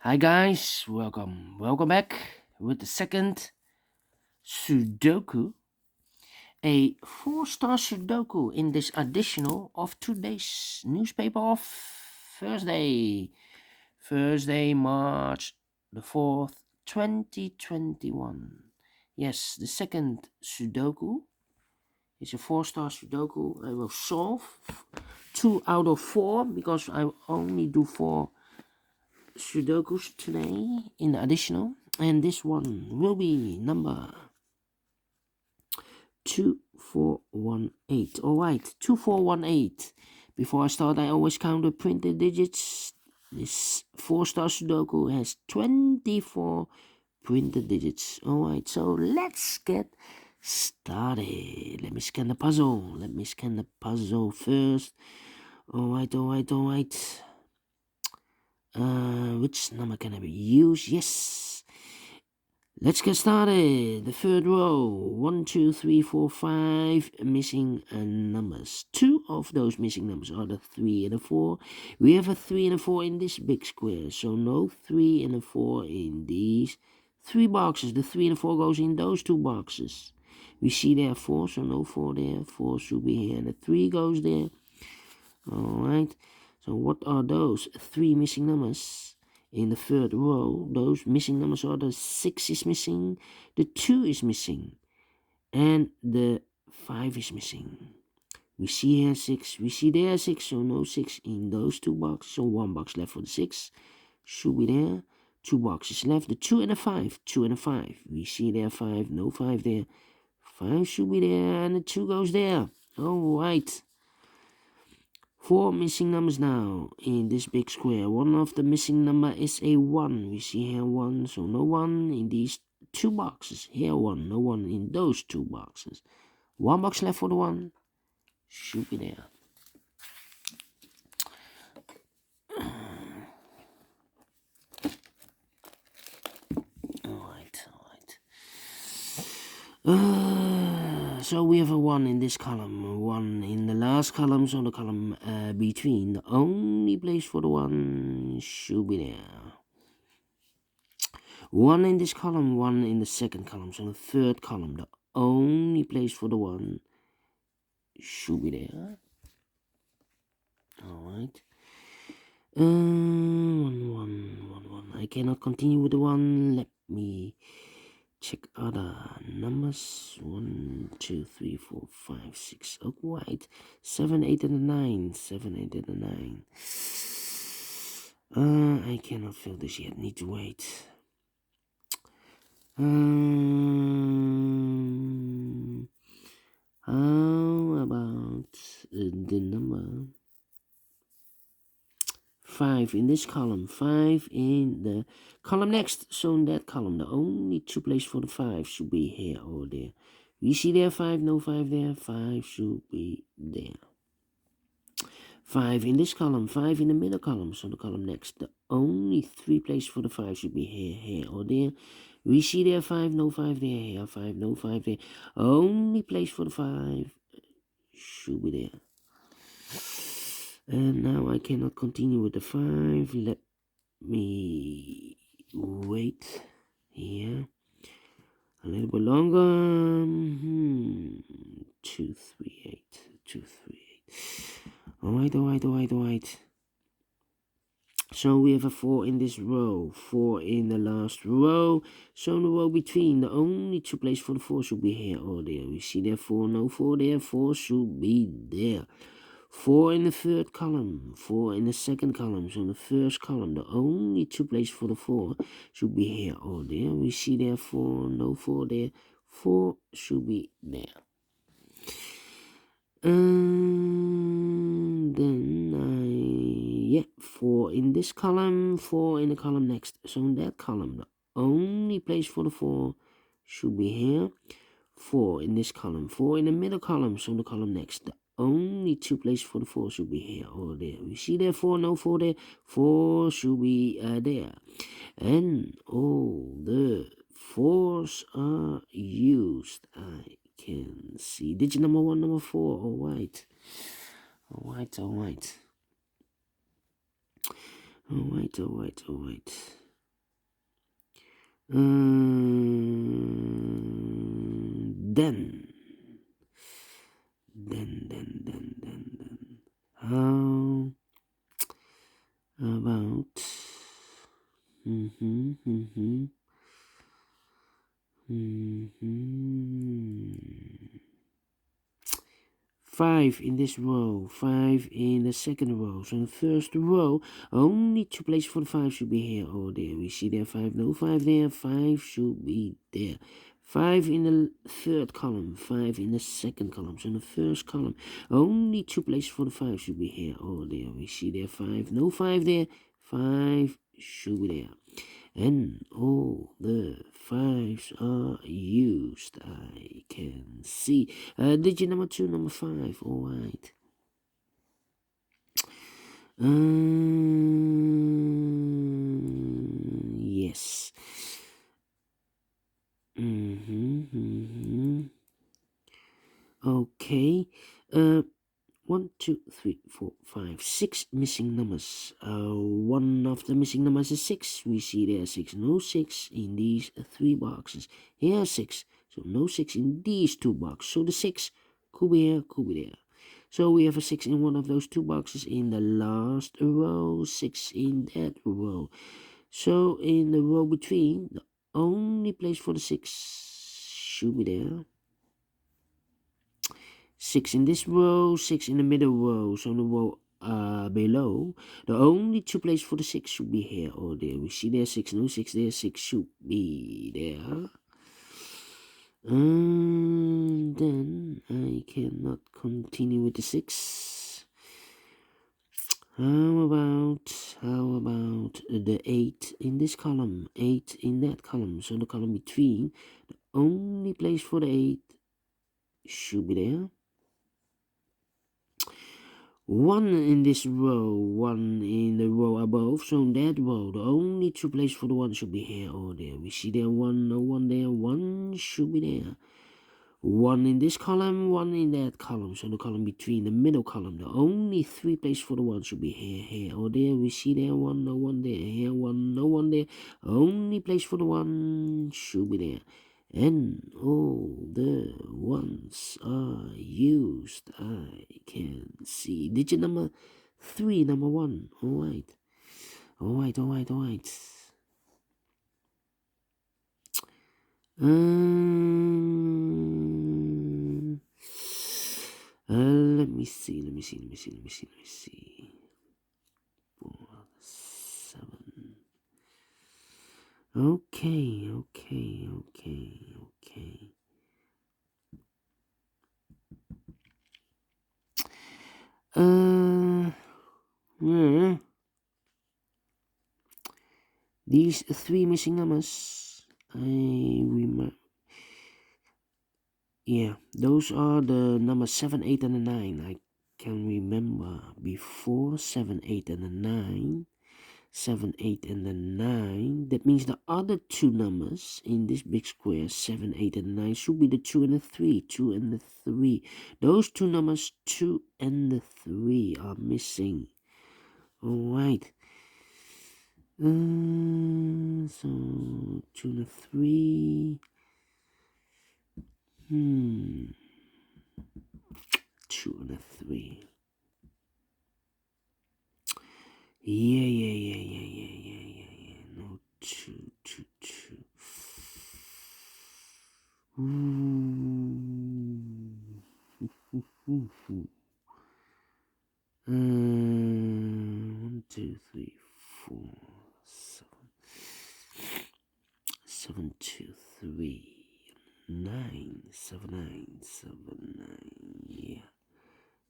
Hi guys, welcome back with the second Sudoku, a four-star Sudoku in this additional of today's newspaper of Thursday, March the 4th, 2021. Yes, the second Sudoku is a four-star Sudoku. I will solve 2 out of 4 because I only do 4 Sudokus today in the additional, and this one will be number 2418. Alright, 2418. Before I start, I always count the printed digits. This 4-star Sudoku has 24 printed digits. Alright, so let's get started. Let me scan the puzzle first. Alright. Which number can I use? Yes. Let's get started. The third row. 1, 2, 3, 4, 5 missing numbers. 2 of those missing numbers are the 3 and the 4. We have a 3 and a 4 in this big square. So no 3 and a 4 in these 3 boxes. The 3 and the 4 goes in those 2 boxes. We see there 4, so no 4 there. 4 should be here. And the 3 goes there. Alright. So what are those 3 missing numbers? In the third row, those missing numbers are the 6 is missing, the 2 is missing, and the 5 is missing. We see here 6, we see there 6, so no 6 in those 2 boxes. So 1 box left for the 6, should be there. 2 boxes left, the 2 and the 5, 2 and the 5. We see there 5, no 5 there. 5 should be there, and the 2 goes there. Alright. 4 missing numbers now in this big square. One of the missing number is a 1. We see here 1, so no 1 in these 2 boxes. Here 1, no 1 in those 2 boxes. 1 box left for the 1. Should be there. Alright. So we have a 1 in this column, 1 in the last column, so the column between. The only place for the 1 should be there. 1 in this column, 1 in the second column, so the third column. The only place for the 1 should be there. Alright. 1. I cannot continue with the 1. Let me check other numbers. 1, 2, 3, 4, 5, 6. Oh, right. 7, 8, and 9. 7, 8, and 9. I cannot fill this yet. Need to wait. How about the number 5 in this column, 5 in the column next. So in that column, the only 2 places for the 5 should be here or there. We see there 5, no 5 there, 5 should be there. 5 in this column, 5 in the middle column, so the column next. The only 3 places for the 5 should be here or there. We see there 5, no 5 there, here 5, no 5 there. Only place for the 5 should be there. And now I cannot continue with the 5. Let me wait here a little bit longer. 2, 3, 8. 2, 3, 8. Alright. So we have a 4 in this row, 4 in the last row. So in the row between, the only 2 places for the 4 should be here or there. We see there 4, no 4 there, 4 should be there. 4 in the third column, 4 in the second column. So in the first column, the only 2 places for the 4 should be here or there. We see there 4, no 4 there, 4 should be there. And then 4 in this column, 4 in the column next. So in that column, the only place for the 4 should be here. 4 in this column, 4 in the middle column, so the column next. The only 2 places for the 4 should be here or there. We see there 4, no 4 there, 4 should be there. And all the 4s are used. I can see digit number 1, number 4. Alright. Then. How about 5 in this row, 5 in the second row. So in the first row, only 2 places for the 5 should be here or there. We see there 5, no 5 there, 5 should be there. 5 in the third column, 5 in the second column. So in the first column, only 2 places for the 5 should be here or there. We see there 5, no 5 there, 5 should be there. And all the 5s are used. I can see. Digit number 2, number 5. All right. Yes. Okay. 1, 2, 3, 4, 5, 6 missing numbers. One of the missing numbers is 6. We see there 6. No 6 in these 3 boxes. Here 6. So no 6 in these 2 boxes. So the 6 could be here, could be there. So we have a 6 in one of those 2 boxes in the last row. 6 in that row. So in the row between, the only place for the 6 should be there. 6 in this row, 6 in the middle row. So in the row below, the only 2 places for the 6 should be here or there. We see there 6, no 6 there, 6 should be there. And then I cannot continue with the 6. How about the 8 in this column, 8 in that column. So the column between, the only place for the 8 should be there. 1 in this row, 1 in the row above. So in that row, the only 2 places for the 1 should be here or there. We see there 1, no 1 there, 1 should be there. 1 in this column, 1 in that column. So the column between, the middle column, the only 3 places for the 1 should be here or there. We see there 1, no 1 there, here 1, no 1 there. Only place for the 1 should be there. And all the 1s are used. I can see. Digit number 3, number 1. Alright. Let me see. 4, 7. Okay. These 3 missing numbers, I remember. Yeah, those are the numbers 7, 8, and 9. I can remember before 7, 8, and 9. 7, 8, and 9. That means the other 2 numbers in this big square, 7, 8, and 9, should be the 2 and the 3. 2 and the 3. Those 2 numbers, 2 and the 3, are missing. Alright. So 2 and the 3. 2 and a 3. Yeah. No, 2. Ooh. 1, 2, 3, 4, 7. 7, 2, 3. 9, 7, 9, 7, 9, yeah,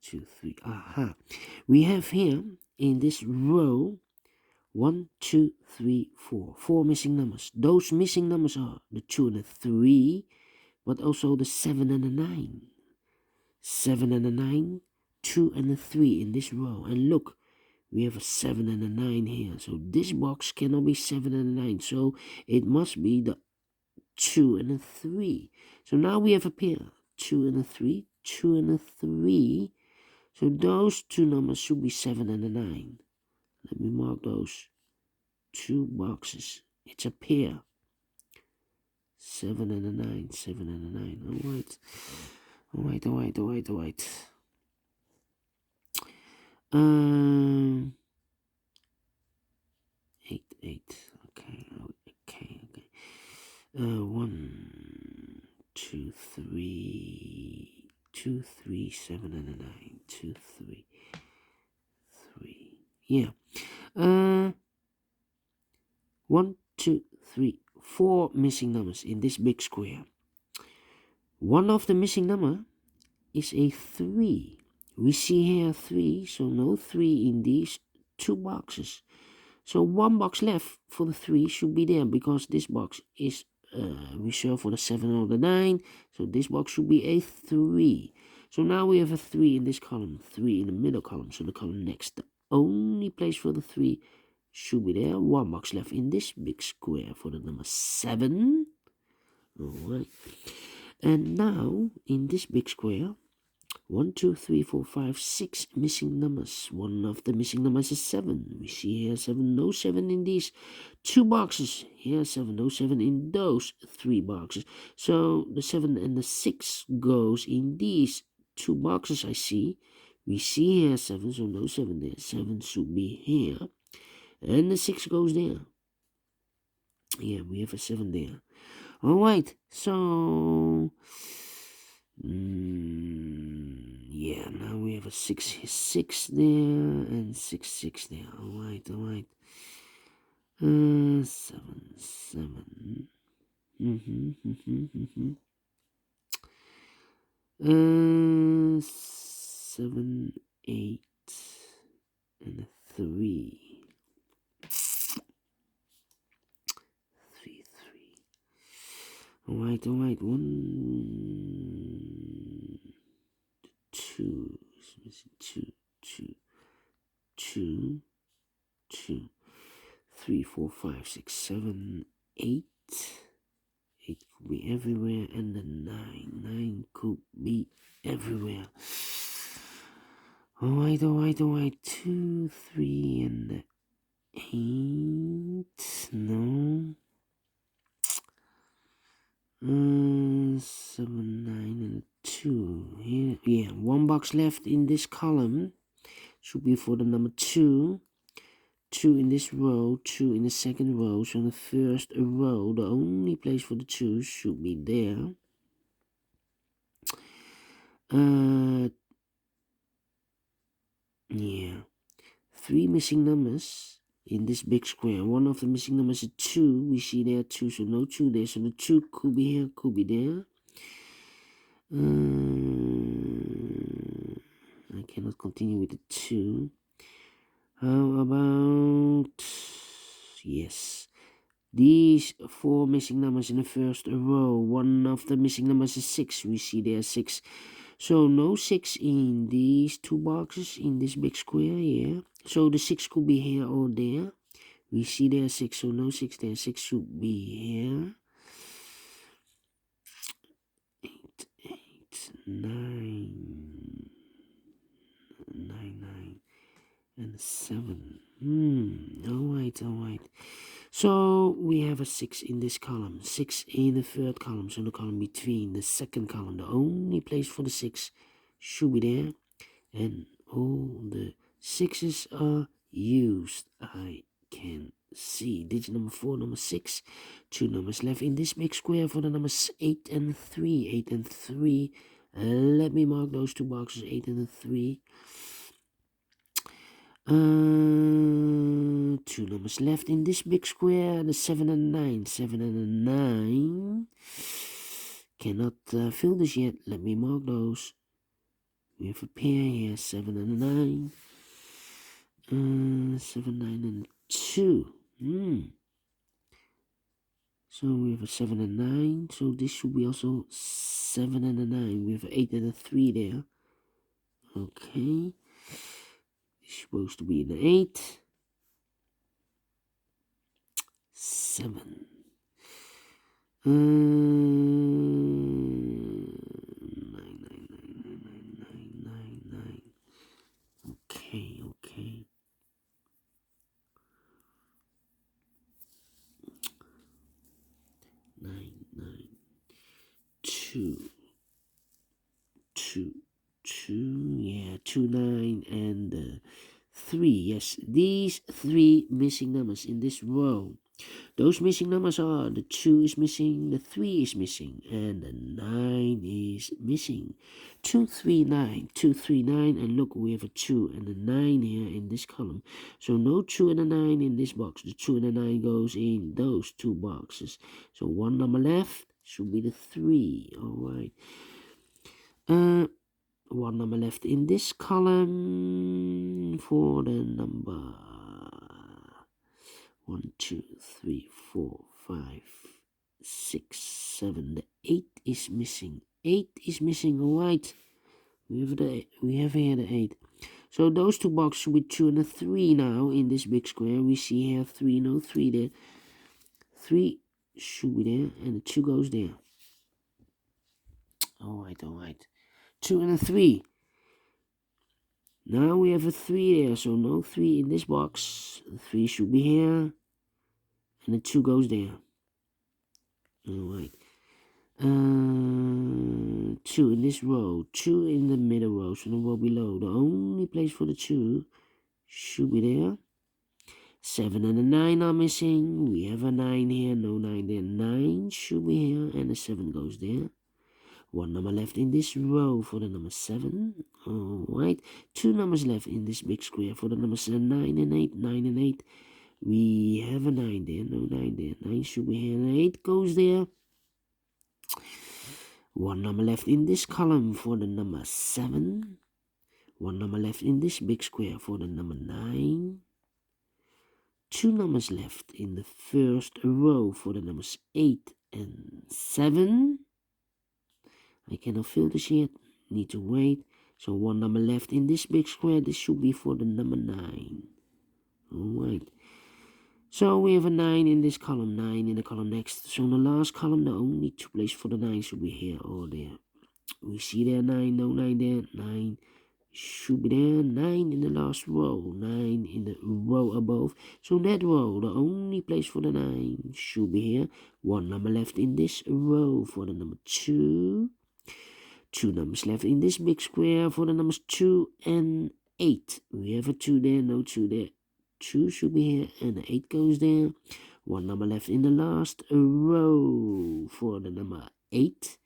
2, 3, aha. We have here, in this row, 1, 2, 3, 4, 4 missing numbers. Those missing numbers are the 2 and the 3, but also the 7 and the 9. 7 and the 9, 2 and the 3 in this row. And look, we have a 7 and a 9 here. So this box cannot be 7 and a 9. So it must be the 2 and a 3. So now we have a pair. 2 and a 3. 2 and a 3. So those 2 numbers should be 7 and a 9. Let me mark those 2 boxes. It's a pair. 7 and a 9, 7 and a 9. All right. 8, 8. Okay. 1, 2, 3, 2, 3, 7 and a 9, 2, 3, 3. Yeah. 1, 2, 3, 4 missing numbers in this big square. One of the missing number is a 3. We see here 3, so no 3 in these two boxes. So one box left for the 3 should be there because this box is reserved for the 7 or the 9. So this box should be a 3. So now we have a 3 in this column, 3 in the middle column. So the column next, the only place for the 3 should be there. One box left in this big square for the number 7. Alright. And now in this big square, 1, 2, 3, 4, 5, 6 missing numbers. One of the missing numbers is 7. We see here 7, no 7 in these two boxes. Here 7, no 7 in those 3 boxes. So the 7 and the 6 goes in these 2 boxes I see. We see here 7, so no 7 there. 7 should be here. And the 6 goes there. Yeah, we have a 7 there. Alright, so... yeah, now we have a 6 there and 6 there. Alright. 7, 7. 7, 8, and a 3. 3. Alright. 1, 2. It's missing 2. 3, 4, 5, 6, 7, 8. 8 could be everywhere, and the 9 could be everywhere. Alright. 2, 3, and the 8. No. 7, 9, and 2. Here, yeah, one box left in this column should be for the number 2. 2 in this row, 2 in the second row. So in the first row, the only place for the 2 should be there. Yeah, 3 missing numbers in this big square. One of the missing numbers is 2. We see there 2, so no 2 there. So the 2 could be here, could be there. I cannot continue with the 2. How about... yes. These 4 missing numbers in the first row. One of the missing numbers is 6. We see there 6. So no 6 in these 2 boxes in this big square, yeah. So the 6 could be here or there. We see there 6, so no 6 there. 6 should be here. 8, 9, and 7. Alright. So we have a 6 in this column, 6 in the third column, so the column between the second column. The only place for the 6 should be there, and all the 6s are used. I can see digit number 4, number 6, 2 numbers left in this big square for the numbers 8 and 3. 8 and 3. Let me mark those 2 boxes, 8 and 3. 2 numbers left in this big square, the 7 and 9. 7 and 9. Cannot fill this yet. Let me mark those. We have a pair here, 7 and 9. 7, 9, and 2. So we have a 7 and 9. So this should be also 7 and a 9. We have an 8 and a 3 there. Okay. Supposed to be an 8. 7. 9. Okay. 9. 2, 2, 2, yeah, 2, 9, and 3. Yes, these 3 missing numbers in this row. Those missing numbers are the 2 is missing, the 3 is missing, and the 9 is missing. 2, 3, 9, 2, 3, 9, and look, we have a 2 and a 9 here in this column. So no 2 and a 9 in this box. The 2 and a 9 goes in those 2 boxes. So one number left should be the 3. Alright. One number left in this column for the number 1, 2, 3, 4, 5, 6, 7. The 8 is missing. 8 is missing. Alright. We have here the 8. So those 2 boxes should be 2 and a 3 now in this big square. We see here 3, no 3 there. 3 should be there, and the 2 goes there. Alright. 2 and a 3. Now we have a 3 there, so no 3 in this box. The 3 should be here, and the 2 goes there. Alright. 2 in this row, 2 in the middle row, so the row below. The only place for the 2 should be there. 7 and a 9 are missing. We have a 9 here, no 9 there. 9 should be here, and the 7 goes there. One number left in this row for the number 7. Alright. 2 numbers left in this big square for the numbers 9 and 8. 9 and 8. We have a 9 there, no 9 there. 9 should be here, and 8 goes there. One number left in this column for the number 7. One number left in this big square for the number 9. 2 numbers left in the first row for the numbers 8 and 7. I cannot fill this yet. Need to wait. So 1 number left in this big square. This should be for the number 9. Alright. So we have a 9 in this column, 9 in the column next. So in the last column, the only 2 places for the 9 should be here or there. We see there 9, no 9 there. 9 should be there. 9 in the last row, 9 in the row above. So in that row, the only place for the 9 should be here. 1 number left in this row for the number 2. 2 numbers left in this big square for the numbers 2 and 8. We have a 2 there, no 2 there. 2 should be here, and the 8 goes there. 1 number left in the last row for the number 8.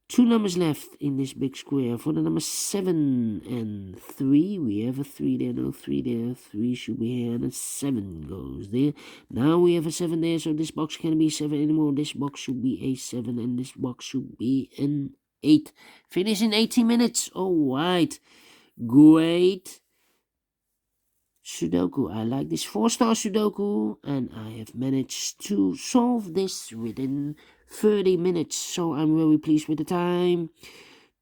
2 numbers left in this big square for the number 7 and 3. We have a 3 there, no 3 there. 3 should be here, and a 7 goes there. Now we have a 7 there, so this box can't be 7 anymore. This box should be a 7, and this box should be an 8. Finish in 18 minutes. Alright. Great Sudoku. I like this 4-star Sudoku, and I have managed to solve this within 30 minutes. So I'm very pleased with the time.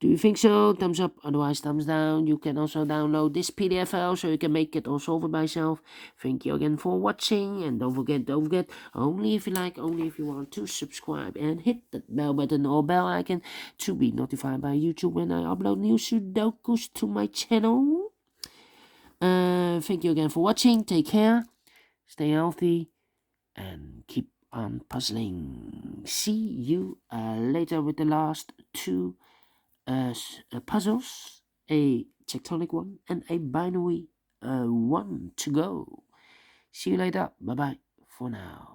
Do you think so? Thumbs up, otherwise thumbs down. You can also download this PDF file so you can make it or solve it by yourself. Thank you again for watching, and don't forget, only if you like, only if you want to subscribe and hit that bell button or bell icon to be notified by YouTube when I upload new Sudokus to my channel. Thank you again for watching. Take care, stay healthy, and keep on puzzling. See you later with the last 2 puzzles, a tectonic one and a binary one to go. See you later. Bye bye for now.